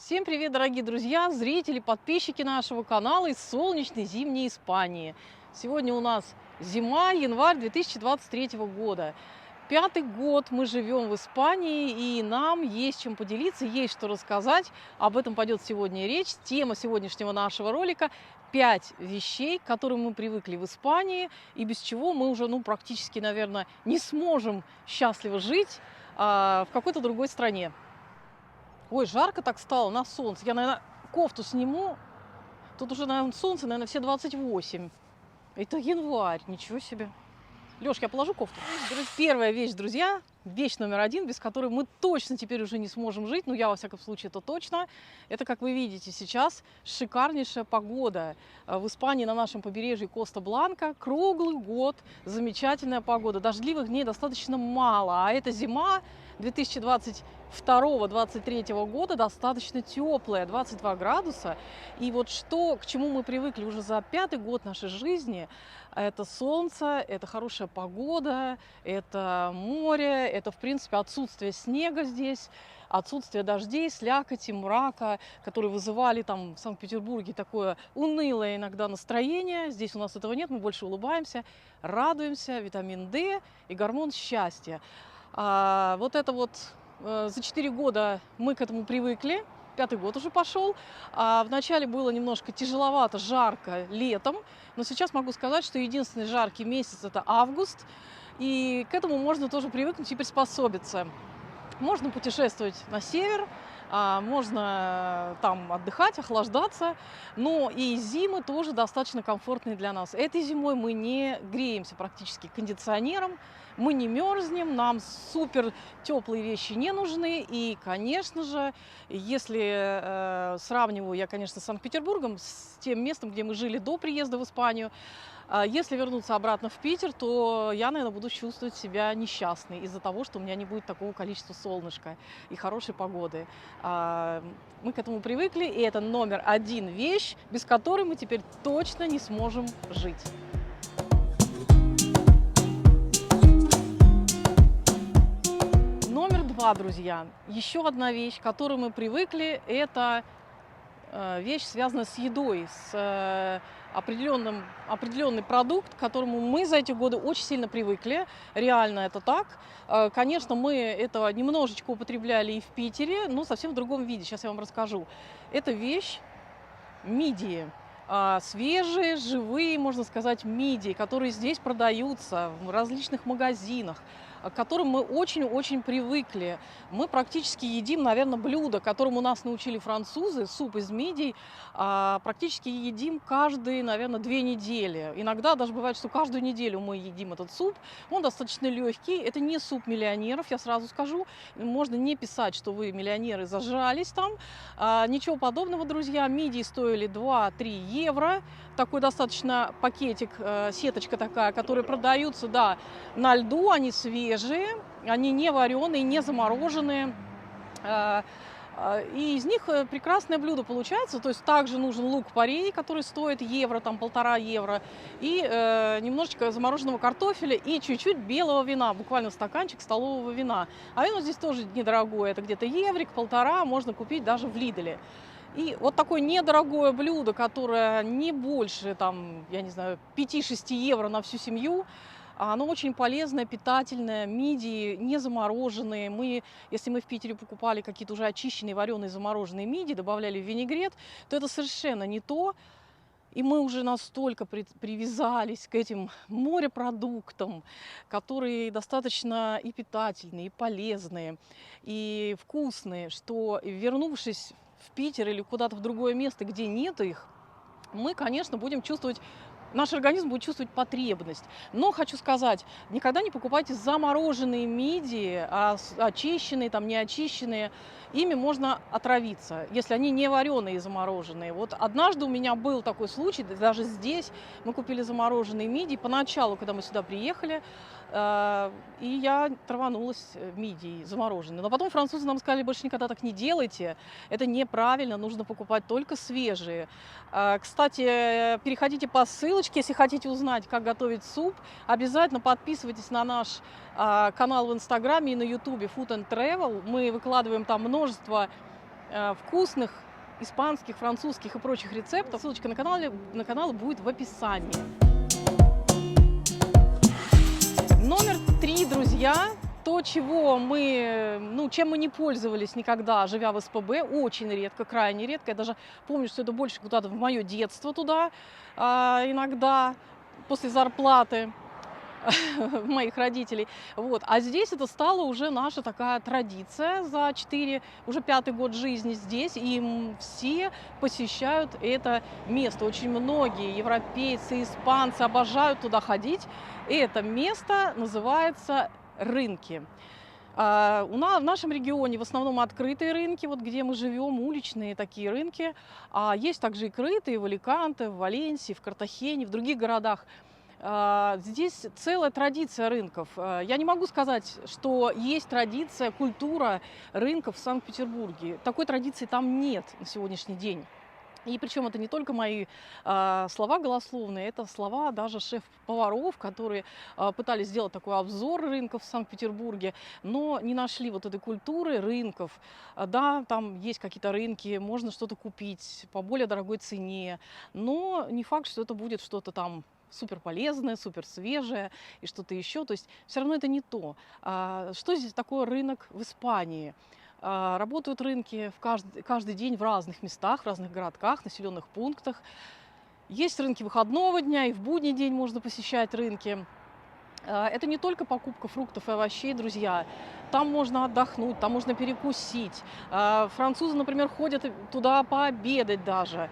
Всем привет, дорогие друзья, зрители, подписчики нашего канала из солнечной зимней Испании. Сегодня у нас зима, январь 2023 года. Пятый год мы живем в Испании, и нам есть чем поделиться, есть что рассказать. Об этом пойдет сегодня речь. Тема сегодняшнего нашего ролика – 5 вещей, к которым мы привыкли в Испании, и без чего мы уже практически, наверное, не сможем счастливо жить в какой-то другой стране. Ой, жарко так стало на солнце. Я, наверное, кофту сниму. Тут уже, наверное, солнце, наверное, все 28. Это январь, ничего себе. Лёш, я положу кофту. Первая вещь, друзья, вещь номер один, без которой мы точно теперь уже не сможем жить. Ну, я, во всяком случае, это точно. Это, как вы видите сейчас, шикарнейшая погода. В Испании на нашем побережье Коста-Бланка круглый год замечательная погода. Дождливых дней достаточно мало. А эта зима 2022-2023 года достаточно теплая, 22 градуса. И вот что, к чему мы привыкли уже за пятый год нашей жизни, это солнце, это хорошая погода, это море, это, в принципе, отсутствие снега здесь, отсутствие дождей, слякоти, мрака, которые вызывали там в Санкт-Петербурге такое унылое иногда настроение. Здесь у нас этого нет, мы больше улыбаемся, радуемся, витамин D и гормон счастья. Вот это вот за 4 года мы к этому привыкли, пятый год уже пошел. Вначале было немножко тяжеловато, жарко летом, но сейчас могу сказать, что единственный жаркий месяц – это август, и к этому можно тоже привыкнуть и приспособиться. Можно путешествовать на север, можно там отдыхать, охлаждаться, но и зимы тоже достаточно комфортные для нас. Этой зимой мы не греемся практически кондиционером, мы не мерзнем, нам супер теплые вещи не нужны. И, конечно же, если сравниваю я, конечно, с Санкт-Петербургом, с тем местом, где мы жили до приезда в Испанию, если вернуться обратно в Питер, то я, наверное, буду чувствовать себя несчастной из-за того, что у меня не будет такого количества солнышка и хорошей погоды. Мы к этому привыкли, и это номер один вещь, без которой мы теперь точно не сможем жить. Номер два, друзья. Еще одна вещь, к которой мы привыкли, это вещь, связанная с едой, с определенный продукт, к которому мы за эти годы очень сильно привыкли. Реально это так. Конечно, мы это немножечко употребляли и в Питере, но совсем в другом виде. Сейчас я вам расскажу. Это вещь мидии. Свежие, живые, можно сказать, мидии, которые здесь продаются в различных магазинах, к которым мы очень-очень привыкли. Мы практически едим, наверное, блюдо, которому нас научили французы, суп из мидий, практически едим каждые, наверное, 2 недели. Иногда даже бывает, что каждую неделю мы едим этот суп. Он достаточно легкий, это не суп миллионеров, я сразу скажу. Можно не писать, что вы миллионеры зажрались там. Ничего подобного, друзья. Мидии стоили 2-3 евро. Такой достаточно пакетик, сеточка такая, которые продаются, да, на льду, они свежие, они не вареные, не замороженные. И из них прекрасное блюдо получается. То есть также нужен лук-порей, который стоит евро, там 1,5 евро, и немножечко замороженного картофеля и чуть-чуть белого вина, буквально стаканчик столового вина. А вино здесь тоже недорогое, это где-то еврик, 1,5, можно купить даже в Лиделе. И вот такое недорогое блюдо, которое не больше, там, я не знаю, 5-6 евро на всю семью, оно очень полезное, питательное, мидии не замороженные. Если мы в Питере покупали какие-то уже очищенные, вареные, замороженные мидии, добавляли в винегрет, то это совершенно не то. И мы уже настолько привязались к этим морепродуктам, которые достаточно и питательные, и полезные, и вкусные, что, вернувшись в Питер или куда-то в другое место, где нет их, мы, конечно, будем чувствовать, наш организм будет чувствовать потребность. Но хочу сказать, никогда не покупайте замороженные мидии, очищенные, там, не очищенные. Ими можно отравиться, если они не вареные и замороженные. Вот однажды у меня был такой случай, даже здесь мы купили замороженные мидии. Поначалу, когда мы сюда приехали, и я траванулась мидией замороженной. Но потом французы нам сказали: больше никогда так не делайте, это неправильно, нужно покупать только свежие. Кстати, переходите по ссылочке, если хотите узнать, как готовить суп. Обязательно подписывайтесь на наш канал в Инстаграме и на Ютубе Food and Travel. Мы выкладываем там множество вкусных испанских, французских и прочих рецептов. Ссылочка на канал будет в описании. Номер 3, друзья. То, чего чем мы не пользовались никогда, живя в СПБ, очень редко, крайне редко. Я даже помню, что это больше куда-то в мое детство туда иногда после зарплаты моих родителей. Вот. А здесь это стала уже наша такая традиция за уже 5-й год жизни здесь, и все посещают это место. Очень многие европейцы, испанцы обожают туда ходить. Это место называется рынки. В нашем регионе в основном открытые рынки, вот где мы живем, уличные такие рынки. А есть также и крытые в Аликанте, в Валенсии, в Картахене, в других городах. Здесь целая традиция рынков. Я не могу сказать, что есть традиция, культура рынков в Санкт-Петербурге. Такой традиции там нет на сегодняшний день. И причем это не только мои слова голословные, это слова даже шеф-поваров, которые пытались сделать такой обзор рынков в Санкт-Петербурге, но не нашли вот этой культуры рынков. Да, там есть какие-то рынки, можно что-то купить по более дорогой цене, но не факт, что это будет что-то там супер полезное, супер свежее и что-то еще. То есть все равно это не то. Что здесь такое рынок в Испании? Работают рынки каждый день в разных местах, в разных городках, населенных пунктах. Есть рынки выходного дня, и в будний день можно посещать рынки. Это не только покупка фруктов и овощей, друзья. Там можно отдохнуть, там можно перекусить. Французы, например, ходят туда пообедать даже.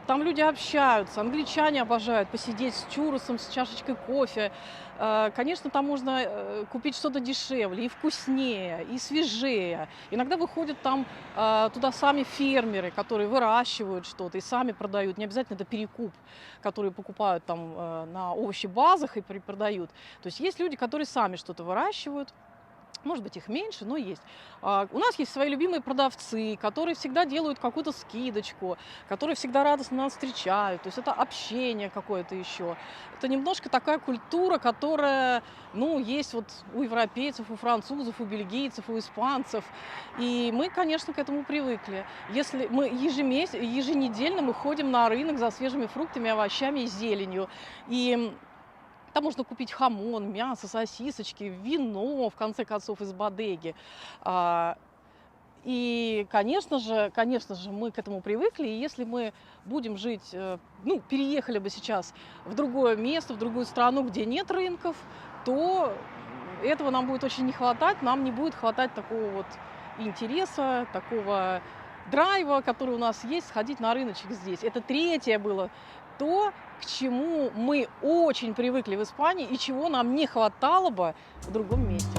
Там люди общаются, англичане обожают посидеть с чурросом, с чашечкой кофе. Конечно, там можно купить что-то дешевле, и вкуснее, и свежее. Иногда выходят там туда сами фермеры, которые выращивают что-то и сами продают. Не обязательно это перекуп, которые покупают там на овощебазах и продают. То есть люди, которые сами что-то выращивают. Может быть, их меньше, но есть. У нас есть свои любимые продавцы, которые всегда делают какую-то скидочку, которые всегда радостно нас встречают. То есть это общение какое-то еще. Это немножко такая культура, которая, есть вот у европейцев, у французов, у бельгийцев, у испанцев. И мы, конечно, к этому привыкли. Если мы еженедельно мы ходим на рынок за свежими фруктами, овощами и зеленью. И там можно купить хамон, мясо, сосисочки, вино, в конце концов, из бодеги. И, конечно же, мы к этому привыкли. И если мы будем жить, переехали бы сейчас в другое место, в другую страну, где нет рынков, то этого нам будет очень не хватать. Нам не будет хватать такого вот интереса, такого драйва, который у нас есть, сходить на рыночек здесь. Это третье было то, к чему мы очень привыкли в Испании и чего нам не хватало бы в другом месте.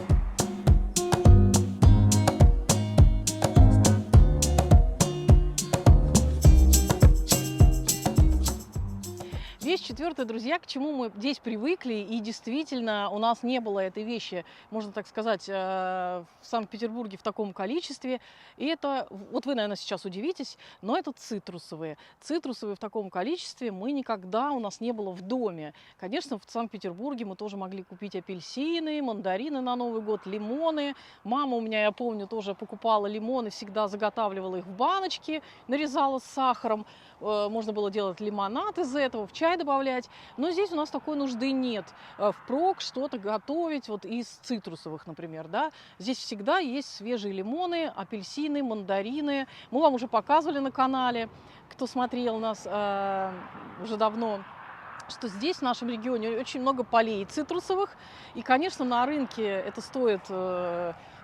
Вещь четвертая, друзья, к чему мы здесь привыкли, и действительно у нас не было этой вещи, можно так сказать, в Санкт-Петербурге в таком количестве. И это, вот вы, наверное, сейчас удивитесь, но это цитрусовые. Цитрусовые в таком количестве у нас не было в доме. Конечно, в Санкт-Петербурге мы тоже могли купить апельсины, мандарины на Новый год, лимоны. Мама у меня, я помню, тоже покупала лимоны, всегда заготавливала их в баночки, нарезала с сахаром. Можно было делать лимонад из этого, в чай добавлять. Но здесь у нас такой нужды нет. Впрок что-то готовить вот из цитрусовых, например. Да? Здесь всегда есть свежие лимоны, апельсины, мандарины. Мы вам уже показывали на канале, кто смотрел нас уже давно, что здесь, в нашем регионе, очень много полей цитрусовых. И, конечно, на рынке это стоит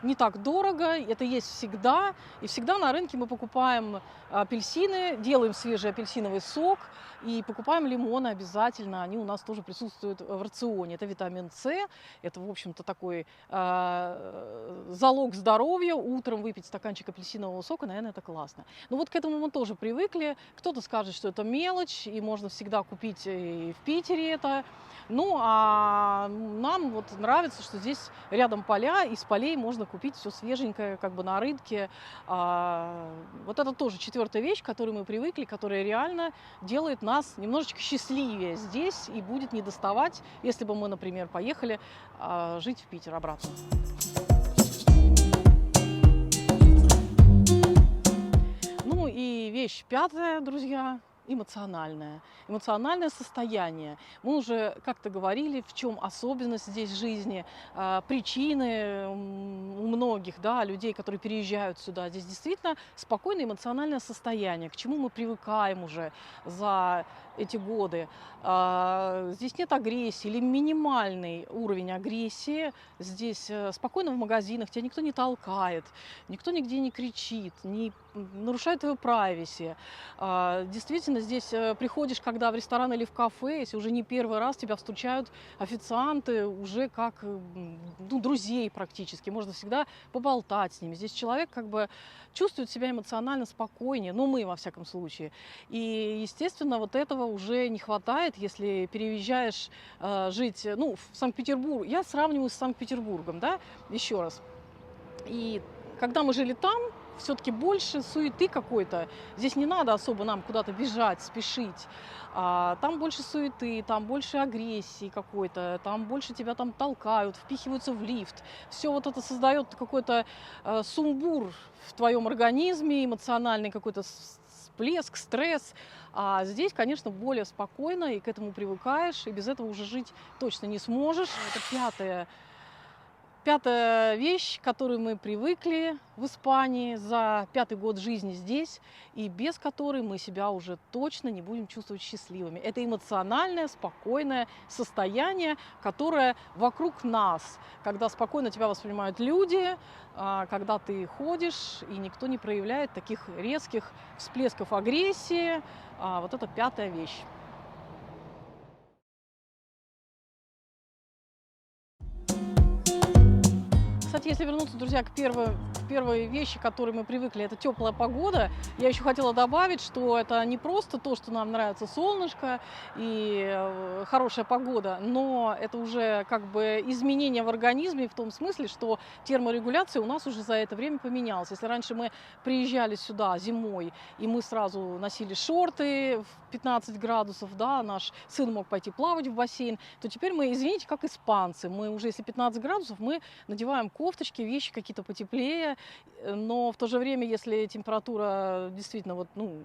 не так дорого, это есть всегда. И всегда на рынке мы покупаем апельсины, делаем свежий апельсиновый сок и покупаем лимоны обязательно. Они у нас тоже присутствуют в рационе. Это витамин С, это, в общем-то, такой залог здоровья. Утром выпить стаканчик апельсинового сока, наверное, это классно. Но вот к этому мы тоже привыкли. Кто-то скажет, что это мелочь, и можно всегда купить и в Питере это. Ну, а нам вот нравится, что здесь рядом поля, и с полей можно купить все свеженькое, как бы на рынке. Вот это тоже четвертая вещь, к которой мы привыкли, которая реально делает нас немножечко счастливее здесь и будет не доставать, если бы мы, например, поехали жить в Питер обратно. Вещь пятая, друзья, эмоциональное. Эмоциональное состояние. Мы уже как-то говорили, в чем особенность здесь жизни, причины у многих, да, людей, которые переезжают сюда. Здесь действительно спокойное эмоциональное состояние, к чему мы привыкаем уже за эти годы. Здесь нет агрессии или минимальный уровень агрессии. Здесь спокойно в магазинах, тебя никто не толкает, никто нигде не кричит, не нарушает твою прайваси. Действительно, здесь приходишь, когда в ресторан или в кафе, если уже не первый раз тебя встречают официанты уже как ну, друзей практически. Можно всегда поболтать с ними. Здесь человек как бы чувствует себя эмоционально спокойнее, ну мы во всяком случае. И, естественно, вот этого уже не хватает, если переезжаешь жить, ну, в Санкт-Петербург. Я сравниваю с Санкт-Петербургом, да, еще раз. И когда мы жили там, все-таки больше суеты какой-то. Здесь не надо особо нам куда-то бежать, спешить. Там больше суеты, там больше агрессии какой-то, там больше тебя там толкают, впихиваются в лифт. Все вот это создает какой-то сумбур в твоем организме, эмоциональный какой-то всплеск, стресс. А здесь, конечно, более спокойно, и к этому привыкаешь, и без этого уже жить точно не сможешь. Это пятая вещь, к которой мы привыкли в Испании за 5-й год жизни здесь, и без которой мы себя уже точно не будем чувствовать счастливыми. Это эмоциональное, спокойное состояние, которое вокруг нас, когда спокойно тебя воспринимают люди, когда ты ходишь, и никто не проявляет таких резких всплесков агрессии. Вот это пятая вещь. Кстати, если вернуться, друзья, к первой вещи, к которой мы привыкли, это теплая погода. Я еще хотела добавить, что это не просто то, что нам нравится солнышко и хорошая погода, но это уже как бы изменение в организме в том смысле, что терморегуляция у нас уже за это время поменялась. Если раньше мы приезжали сюда зимой, и мы сразу носили шорты в 15 градусов, да, наш сын мог пойти плавать в бассейн, то теперь мы, извините, как испанцы. Мы уже, если 15 градусов, мы надеваем кофточки, вещи какие-то потеплее, но в то же время, если температура действительно вот, ну,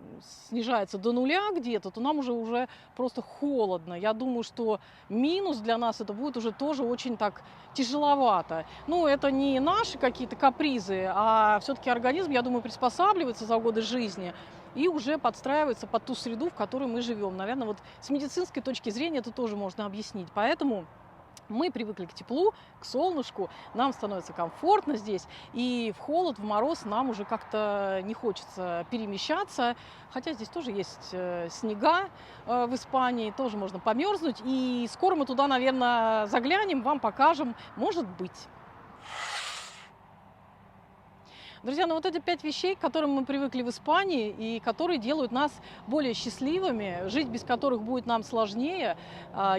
снижается до нуля где-то, то нам уже просто холодно. Я думаю, что минус для нас это будет уже тоже очень так тяжеловато. Ну, это не наши какие-то капризы, а все-таки организм, я думаю, приспосабливается за годы жизни и уже подстраивается под ту среду, в которой мы живем. Наверное, вот с медицинской точки зрения это тоже можно объяснить. Поэтому мы привыкли к теплу, к солнышку, нам становится комфортно здесь, и в холод, в мороз нам уже как-то не хочется перемещаться, хотя здесь тоже есть снега в Испании, тоже можно померзнуть, и скоро мы туда, наверное, заглянем, вам покажем, может быть. Друзья, ну вот эти 5 вещей, к которым мы привыкли в Испании и которые делают нас более счастливыми, жить без которых будет нам сложнее,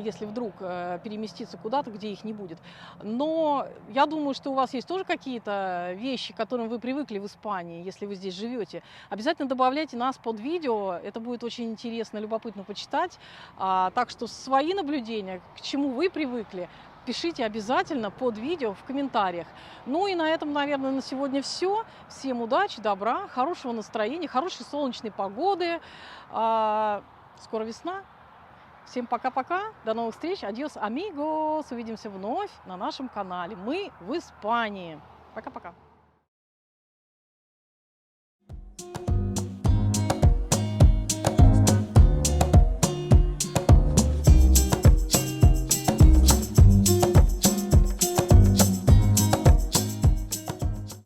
если вдруг переместиться куда-то, где их не будет. Но я думаю, что у вас есть тоже какие-то вещи, к которым вы привыкли в Испании, если вы здесь живете. Обязательно добавляйте нас под видео, это будет очень интересно, любопытно почитать. Так что свои наблюдения, к чему вы привыкли, пишите обязательно под видео в комментариях. Ну и на этом, наверное, на сегодня все. Всем удачи, добра, хорошего настроения, хорошей солнечной погоды. Скоро весна. Всем пока-пока. До новых встреч. Адьос, амигос. Увидимся вновь на нашем канале. Мы в Испании. Пока-пока.